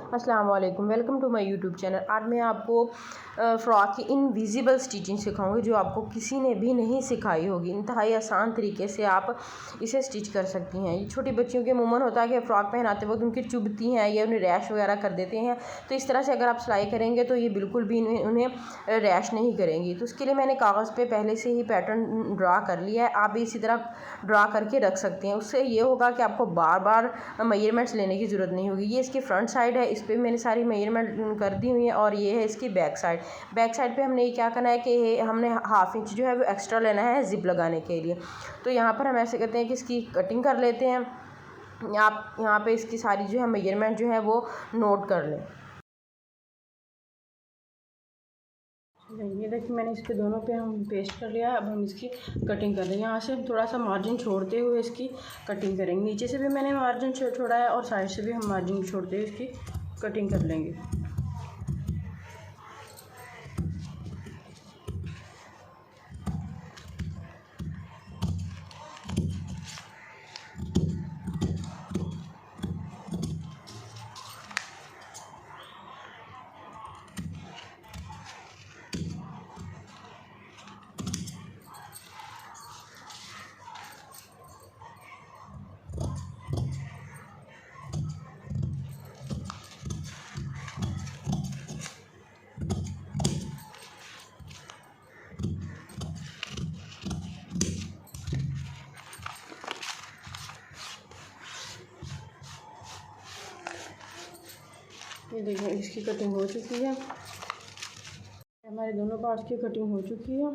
अस्सलाम वालेकुम, welcome to my YouTube channel. आज मैं आपको फ़्रॉक की इनविजिबल स्टिचिंग सिखाऊंगी जो आपको किसी ने भी नहीं सिखाई होगी। इंतहाई आसान तरीके से आप इसे स्टिच कर सकती हैं। ये छोटी बच्चियों के अमूमन होता है कि फ़्रॉक पहनाते वक्त उनकी चुभती हैं या उन्हें रैश वगैरह कर देते हैं, तो इस तरह से अगर आप सिलाई करेंगे तो ये बिल्कुल भी उन्हें रैश नहीं करेंगी। तो उसके लिए मैंने कागज़ पे पहले से ही पैटर्न ड्रा कर लिया है, आप भी इसी तरह ड्रा करके रख सकते हैं। उससे ये होगा कि आपको बार बार मेजरमेंट्स लेने की ज़रूरत नहीं होगी। ये इसकी फ्रंट साइड है, इस पर मैंने सारी मेजरमेंट कर दी हुई है, और ये है इसकी बैक साइड। बैक साइड पे हमने ये क्या करना है कि हमने हाफ इंच जो है वो एक्स्ट्रा लेना है ज़िप लगाने के लिए। तो यहाँ पर हम ऐसे करते हैं कि इसकी कटिंग कर लेते हैं। आप यहाँ पे इसकी सारी जो है मेजरमेंट जो है वो नोट कर लें। ये देखिए मैंने इस पे दोनों पे हम पेस्ट कर लिया है। अब हम इसकी कटिंग कर रहे हैं। यहाँ से हम थोड़ा सा मार्जिन छोड़ते हुए इसकी कटिंग करेंगे। नीचे से भी मैंने मार्जिन छोड़ा है और साइड से भी हम मार्जिन छोड़ते हुए इसकी कटिंग कर लेंगे। ये देखिए इसकी कटिंग हो चुकी है। हमारे दोनों पार्ट्स की कटिंग हो चुकी है।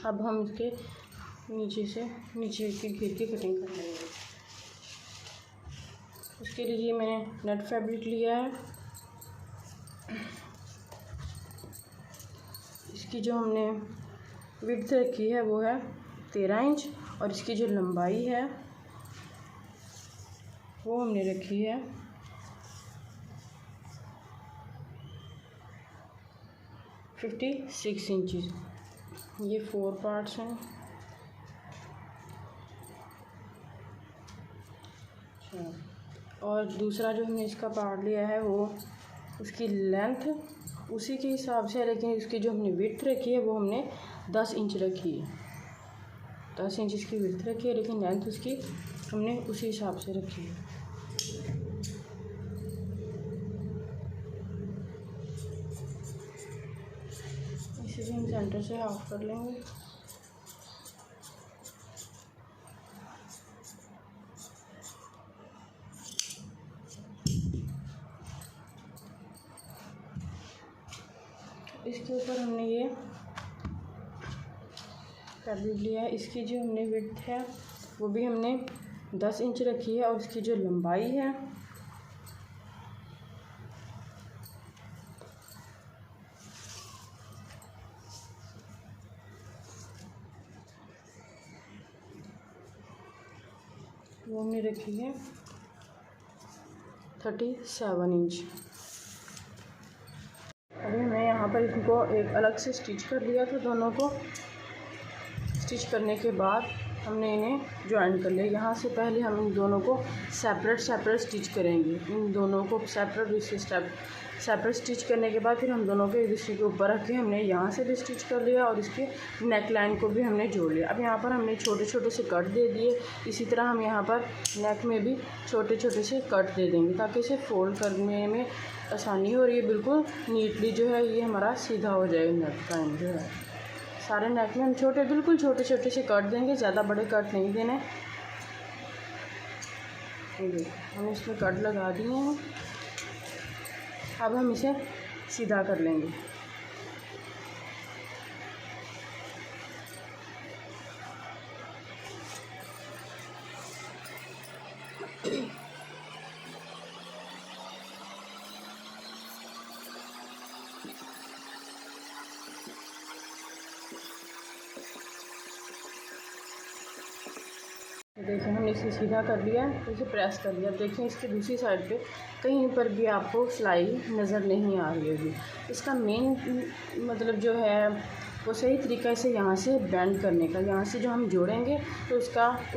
अब हम इसके नीचे की घेर की कटिंग कर लेंगे। उसके लिए मैंने नेट फैब्रिक लिया है। इसकी जो हमने विड्थ रखी है वो है 13 इंच, और इसकी जो लंबाई है वो हमने रखी है 56 इंचज़। ये 4 पार्ट्स हैं। और दूसरा जो हमने इसका पार्ट लिया है वो उसकी लेंथ उसी के हिसाब से है, लेकिन उसकी जो हमने विड्थ रखी है वो हमने 10 इंच रखी है। 10 इंच इसकी विड्थ रखी है, लेकिन लेंथ उसकी हमने उसी हिसाब से रखी है। इसे भी हम सेंटर से हाफ कर लेंगे। इसके ऊपर हमने ये फैब्रिक लिया है। इसकी जो हमने विड्थ है वो भी हमने 10 इंच रखी है, और इसकी जो लंबाई है वो हमने रखी है 37 इंच। अभी हमने यहाँ पर इनको एक अलग से स्टिच कर लिया था। दोनों को स्टिच करने के बाद हमने इन्हें जॉइन कर लिया। यहाँ से पहले हम इन दोनों को सेपरेट स्टिच करेंगे। इन दोनों को सेपरेट स्टिच करने के बाद फिर हम दोनों को एक दूसरे के ऊपर रख के हमने यहाँ से भी स्टिच कर लिया, और इसके नेक लाइन को भी हमने जोड़ लिया। अब यहाँ पर हमने छोटे छोटे से कट दे दिए। इसी तरह हम यहाँ पर नेक में भी छोटे छोटे से कट दे देंगे ताकि इसे फोल्ड करने में आसानी हो। और ये बिल्कुल नीटली जो है ये हमारा सीधा हो जाएगा। नेक लाइन जो है सारे नेक में हम बिल्कुल छोटे छोटे से कट देंगे, ज़्यादा बड़े कट नहीं देने। हमने इसमें कट लगा दिए हैं। अब हम इसे सीधा कर लेंगे। देखिए हमने इसे सीधा कर लिया, तो इसे प्रेस कर लिया। देखिए इसकी दूसरी साइड पे कहीं पर भी आपको सिलाई नज़र नहीं आ रही होगी। इसका मेन मतलब जो है वो सही तरीक़े से यहाँ से बेंड करने का। यहाँ से जो हम जोड़ेंगे तो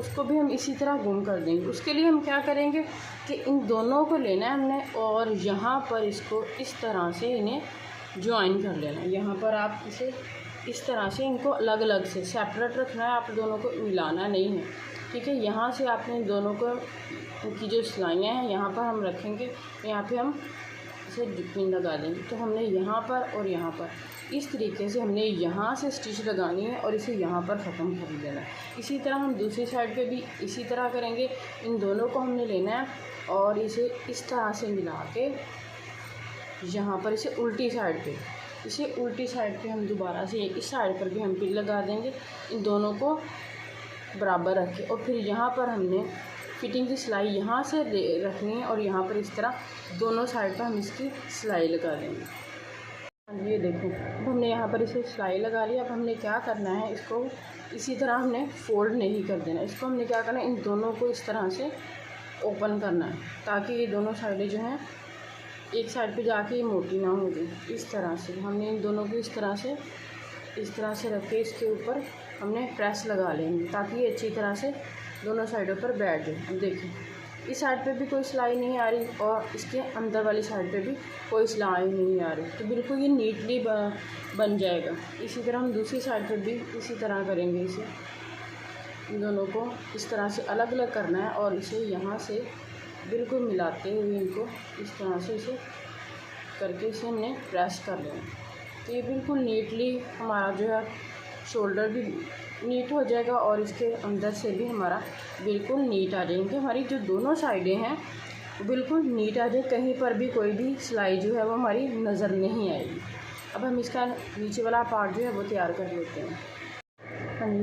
उसको भी हम इसी तरह गुम कर देंगे। उसके लिए हम क्या करेंगे कि इन दोनों को लेना है हमने और यहाँ पर इसको इस तरह से इन्हें ज्वाइन कर लेना है। यहाँ पर आप इसे इस तरह से इनको अलग अलग से सेपरेट रखना है, आप दोनों को मिलाना नहीं है, ठीक है। यहाँ से आपने दोनों को की जो सिलाइयाँ हैं यहाँ पर हम रखेंगे, यहाँ पे हम इसे पिन लगा देंगे। तो हमने यहाँ पर और यहाँ पर इस तरीके से हमने यहाँ से स्टिच लगानी है और इसे यहाँ पर ख़त्म कर देना है। इसी तरह हम दूसरी साइड पे भी इसी तरह करेंगे। इन दोनों को हमने लेना है और इसे इस तरह से मिला के यहाँ पर इसे उल्टी साइड पे हम दोबारा से इस साइड पर भी हम पिन लगा देंगे। इन दोनों को बराबर रखें और फिर यहाँ पर हमने फिटिंग की सिलाई यहाँ से रखनी है और यहाँ पर इस तरह दोनों साइड पर हम इसकी सिलाई लगा देंगे। ये देखो, अब हमने यहाँ पर इसे सिलाई लगा ली। अब हमने क्या करना है, इसको इसी तरह हमने फोल्ड नहीं कर देना। इसको हमने क्या करना है, इन दोनों को इस तरह से ओपन करना है ताकि ये दोनों साइडें जो हैं एक साइड पे जाके ये मोटी ना हो जाए। इस तरह से हमने इन दोनों को इस तरह से रख के इसके ऊपर हमने प्रेस लगा लेंगे ताकि ये अच्छी तरह से दोनों साइडों पर बैठ जाए। अब देखिए, इस साइड पे भी कोई सिलाई नहीं आ रही और इसके अंदर वाली साइड पे भी कोई सिलाई नहीं आ रही, तो बिल्कुल ये नीटली बन जाएगा। इसी तरह हम दूसरी साइड पे भी इसी तरह करेंगे। इसे इन दोनों को इस तरह से अलग अलग करना है और इसे यहाँ से बिल्कुल मिलाते हुए इनको इस तरह से इसे करके इसे हमने प्रेस कर लेना। तो ये बिल्कुल नीटली हमारा जो है शोल्डर भी नीट हो जाएगा और इसके अंदर से भी हमारा बिल्कुल नीट आ जाएंगे। हमारी जो दोनों साइडें हैं बिल्कुल नीट आ जाए, कहीं पर भी कोई भी सिलाई जो है वो हमारी नज़र नहीं आएगी। अब हम इसका नीचे वाला पार्ट जो है वो तैयार कर लेते हैं।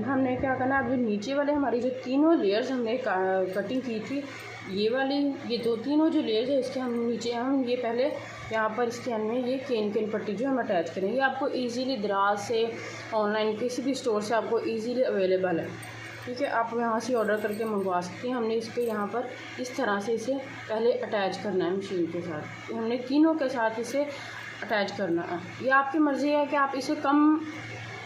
हमने क्या करना, अब जो नीचे वाले हमारी जो तीनों लेयर्स हमने कटिंग की थी, ये दो तीनों जो लेयर्स है इसके हम ये पहले यहाँ पर इसके अंदर में ये केन पट्टी जो हम अटैच करेंगे। आपको इजीली दराज से ऑनलाइन किसी भी स्टोर से आपको इजीली अवेलेबल है, ठीक है। आप यहाँ से ऑर्डर करके मंगवा सकते हैं। हमने इस पर यहाँ पर इस तरह से इसे पहले अटैच करना है मशीन के साथ। हमने तीनों के साथ इसे अटैच करना है। ये आपकी मर्ज़ी है कि आप इसे कम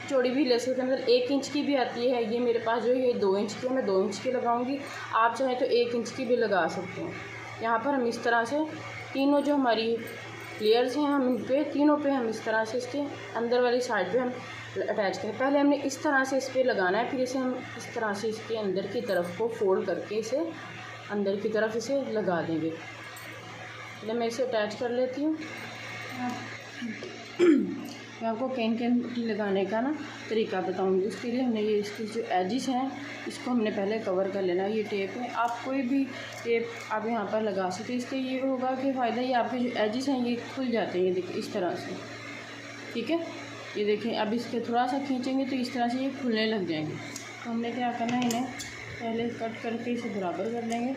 चौड़ी भी ले सकते हैं, मतलब 1 इंच की भी आती है। ये मेरे पास जो है ये 2 इंच की है, मैं 2 इंच की लगाऊंगी। आप चाहें तो 1 इंच की भी लगा सकते हैं। यहाँ पर हम इस तरह से तीनों जो हमारी लेयर्स हैं हम इन पे तीनों पे हम इस तरह से इसके अंदर वाली साइड पे हम अटैच करें। पहले हमने इस तरह से इस पर लगाना है, फिर इसे हम इस तरह से इसके अंदर की तरफ को फोल्ड करके इसे अंदर की तरफ इसे लगा देंगे। पहले मैं इसे अटैच कर लेती हूँ। मैं आपको केन पट्टी लगाने का ना तरीका बताऊंगी। उसके लिए हमने ये इसकी जो एजिस हैं इसको हमने पहले कवर कर लेना। ये टेप है, आप कोई भी टेप आप यहाँ पर लगा सकते हैं। इसका ये होगा कि फ़ायदा ये आपके जो एजिस हैं ये खुल जाते हैं, ये देखिए इस तरह से, ठीक है। ये देखें, अब इसके थोड़ा सा खींचेंगे तो इस तरह से ये खुलने लग जाएंगे। तो हमने क्या करना है, इन्हें पहले कट करके इसे बराबर कर लेंगे,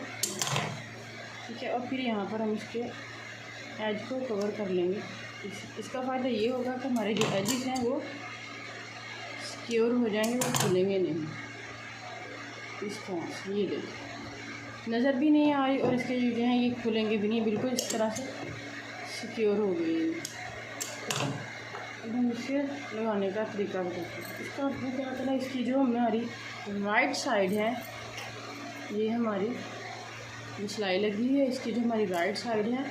ठीक है। और फिर यहाँ पर हम इसके एज को कवर कर लेंगे। इसका फ़ायदा ये होगा कि हमारे जो एजिस हैं वो सिक्योर हो जाएंगे, वो खुलेंगे नहीं। इस तरह से ये देखिए, नज़र भी नहीं आ रही और इसके जो हैं ये खुलेंगे भी नहीं, बिल्कुल इस तरह से सिक्योर हो गई। अब हम इसे लगाने का तरीका बताते हैं। इसका आपको क्या करना है, इसकी जो हमारी राइट साइड है, ये हमारी जो सिलाई लगी हुई है इसकी जो हमारी राइट साइड है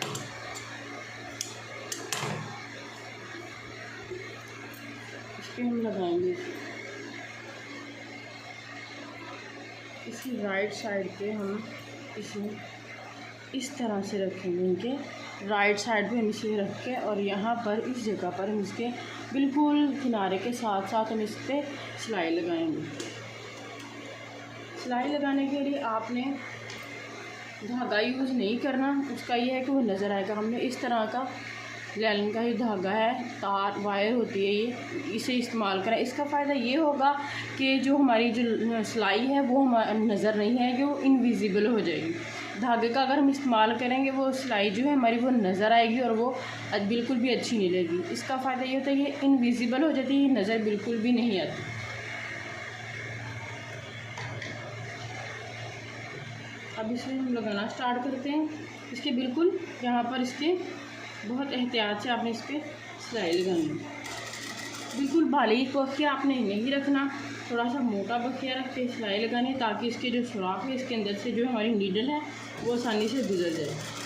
हम लगाएंगे। इसकी राइट साइड पे हम इसे इस तरह से रखेंगे। इनके राइट साइड पे हम इसे रख के और यहाँ पर इस जगह पर हम इसके बिल्कुल किनारे के साथ साथ हम इस पर सिलाई लगाएंगे। सिलाई लगाने के लिए आपने धागा यूज़ नहीं करना, उसका ये है कि वो नज़र आएगा। हमने इस तरह का लैलन का ही धागा है, तार वायर होती है, ये इसे इस्तेमाल करें। इसका फ़ायदा ये होगा कि जो हमारी जो सिलाई है वो नज़र नहीं आएगी, वो इनविजिबल हो जाएगी। धागे का अगर हम इस्तेमाल करेंगे वो सिलाई जो है हमारी वो नज़र आएगी और वो बिल्कुल भी अच्छी नहीं लगेगी। इसका फ़ायदा ये होता है ये इनविजिबल हो जाती है, नज़र बिल्कुल भी नहीं आती। अब इसे हम लगाना स्टार्ट करते हैं। इसके बिल्कुल यहाँ पर इसके बहुत एहतियात से आपने इस पर सिलाई लगानी है। बिल्कुल बारीक बखिया आपने नहीं रखना, थोड़ा सा मोटा बखिया रख के सिलाई लगानी, ताकि इसके जो सुराख है इसके अंदर से जो हमारी नीडल है वो आसानी से गुजर जाए।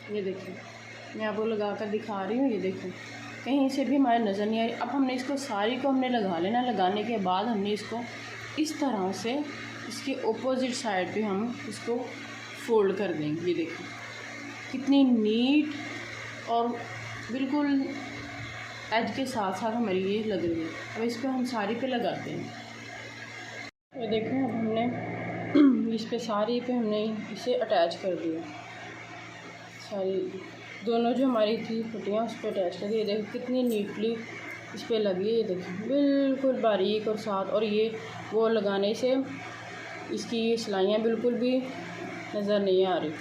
ये देखिए मैं आपको लगा कर दिखा रही हूँ, ये देखो कहीं से भी हमारे नज़र नहीं आ रही। अब हमने इसको सारी को हमने लगा लेना, लगाने के बाद हमने इसको इस तरह से इसके ऑपोजिट साइड पे हम इसको फोल्ड कर देंगे। ये देखिए कितनी नीट और बिल्कुल एज के साथ साथ हमारी ये लग रही है। अब इस पर हम सारी पे लगाते हैं। ये देखो अब हमने इस पे सारी पे हमने इसे अटैच कर दिया, सारी दोनों जो हमारी थी फुटियाँ उस पर अटैच कर दी। ये देखो कितनी नीटली इस पर लगी है, ये देखो बिल्कुल बारीक और साथ। और ये वो लगाने से इसकी सिलाइयाँ बिल्कुल भी नज़र नहीं आ रही,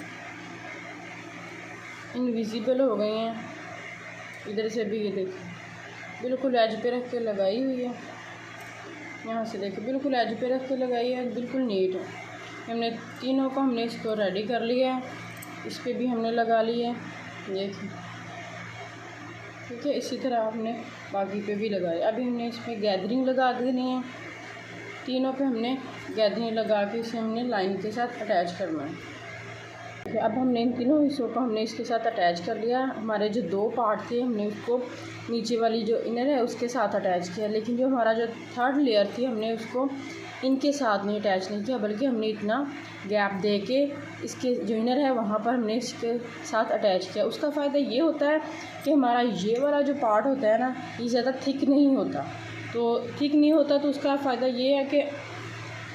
इनविजिबल हो गई हैं। इधर से भी ये देखो बिल्कुल एज पे रख के लगाई हुई है, यहाँ से देखो बिल्कुल एज पे रख के लगाई है, बिल्कुल नीट है। हमने तीनों को हमने इसको रेडी कर लिया है, इस पे भी हमने लगा लिया है, देखिए ठीक है। इसी तरह आपने बाकी पे भी लगाया। अभी हमने इसमें गैदरिंग लगा देनी है, तीनों पे हमने गैदरिंग लगा के इसे हमने लाइन के साथ अटैच करना है। अब हमने इन तीनों हिस्सों को हमने इसके साथ अटैच कर लिया। हमारे जो दो पार्ट थे हमने उसको नीचे वाली जो इनर है उसके साथ अटैच किया, लेकिन जो हमारा जो थर्ड लेयर थी हमने उसको इनके साथ नहीं अटैच नहीं किया, बल्कि हमने इतना गैप दे के इसके जो इनर है वहाँ पर हमने इसके साथ अटैच किया। उसका फ़ायदा ये होता है कि हमारा ये वाला जो पार्ट होता है ना, ये ज़्यादा थिक नहीं होता। तो थिक नहीं होता तो उसका फ़ायदा ये है कि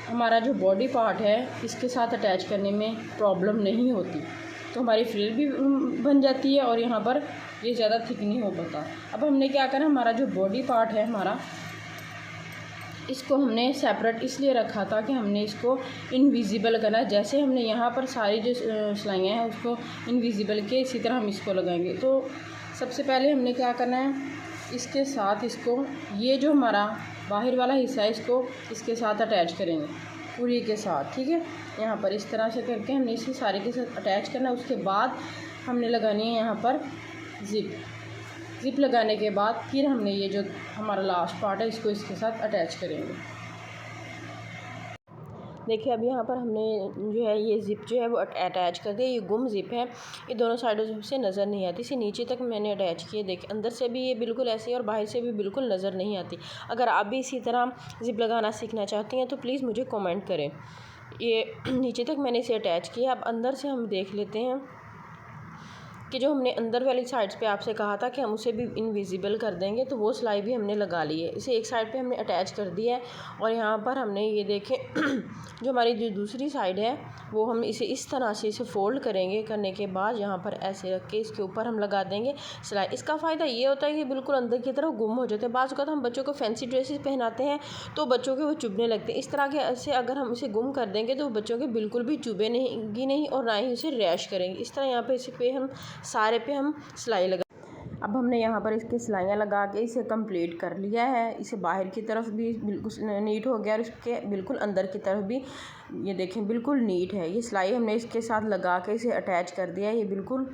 हमारा जो बॉडी पार्ट है इसके साथ अटैच करने में प्रॉब्लम नहीं होती, तो हमारी फ्रिल भी बन जाती है और यहाँ पर ये ज़्यादा थिक नहीं हो पाता। अब हमने क्या करना, हमारा जो बॉडी पार्ट है हमारा, इसको हमने सेपरेट इसलिए रखा था कि हमने इसको इनविजिबल करना। जैसे हमने यहाँ पर सारी जो सिलाइयाँ हैं उसको इनविजिबल के, इसी तरह हम इसको लगाएंगे। तो सबसे पहले हमने क्या करना है, इसके साथ इसको ये जो हमारा बाहर वाला हिस्सा है इसको इसके साथ अटैच करेंगे पूरी के साथ, ठीक है। यहाँ पर इस तरह से करके हमने इसे सारे के साथ अटैच करना है। उसके बाद हमने लगानी है यहाँ पर ज़िप लगाने के बाद फिर हमने ये जो हमारा लास्ट पार्ट है इसको इसके साथ अटैच करेंगे। देखिए अब यहाँ पर हमने जो है ये ज़िप जो है वो अटैच कर दिया। ये गुम ज़िप है, ये दोनों साइडों से नज़र नहीं आती, इसे नीचे तक मैंने अटैच किए। देखिए अंदर से भी ये बिल्कुल ऐसे और बाहर से भी बिल्कुल नज़र नहीं आती। अगर आप भी इसी तरह ज़िप लगाना सीखना चाहती हैं तो प्लीज़ मुझे कमेंट करें। ये नीचे तक मैंने इसे अटैच किया। अब अंदर से हम देख लेते हैं कि जो हमने अंदर वाली साइड्स पे आपसे कहा था कि हम उसे भी इनविजिबल कर देंगे, तो वो सिलाई भी हमने लगा ली है। इसे एक साइड पे हमने अटैच कर दिया है और यहाँ पर हमने ये देखें जो हमारी जो दूसरी साइड है वो हम इसे इस तरह से इसे फोल्ड करेंगे। करने के बाद यहाँ पर ऐसे रख के इसके ऊपर हम लगा देंगे सिलाई। इसका फ़ायदा ये होता है कि बिल्कुल अंदर की तरफ गुम हो जाते हैं। बाज़ अगर हम बच्चों को फैंसी ड्रेसेस पहनाते हैं तो बच्चों के वो चुभने लगते हैं। इस तरह के ऐसे अगर हम इसे गुम कर देंगे तो बच्चों के बिल्कुल भी चुभेगी नहीं और ना ही उसे रैश करेंगे। इस तरह यहाँ पे इसे पे हम सारे पे हम सिलाई लगा। अब हमने यहाँ पर इसकी सिलाइयाँ लगा के इसे कंप्लीट कर लिया है। इसे बाहर की तरफ भी बिल्कुल नीट हो गया और इसके बिल्कुल अंदर की तरफ भी ये देखें बिल्कुल नीट है। ये सिलाई हमने इसके साथ लगा के इसे अटैच कर दिया है। ये बिल्कुल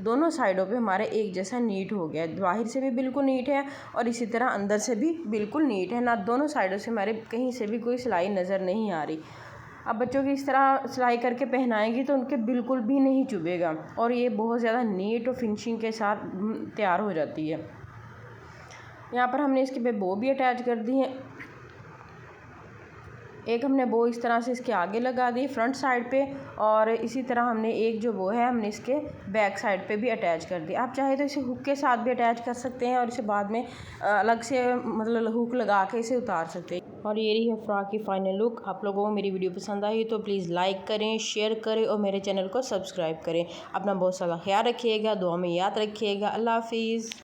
दोनों साइडों पे हमारे एक जैसा नीट हो गया है। बाहर से भी बिल्कुल नीट है और इसी तरह अंदर से भी बिल्कुल नीट है ना, दोनों साइडों से हमारे कहीं से भी कोई सिलाई नज़र नहीं आ रही। अब बच्चों की इस तरह सिलाई करके पहनाएंगी तो उनके बिल्कुल भी नहीं चुभेगा और ये बहुत ज़्यादा नीट और फिनिशिंग के साथ तैयार हो जाती है। यहाँ पर हमने इसके पे बो भी अटैच कर दी है। एक हमने बो इस तरह से इसके आगे लगा दी फ्रंट साइड पे और इसी तरह हमने एक जो बो है हमने इसके बैक साइड पे भी अटैच कर दी। आप चाहे तो इसे हुक के साथ भी अटैच कर सकते हैं और इसे बाद में अलग से मतलब हुक लगा के इसे उतार सकते हैं। और ये रही है फ्रॉक की फाइनल लुक। आप लोगों को मेरी वीडियो पसंद आई तो प्लीज़ लाइक करें, शेयर करें और मेरे चैनल को सब्सक्राइब करें। अपना बहुत सारा ख्याल रखिएगा, दुआ में याद रखिएगा। अल्लाह हाफिज़।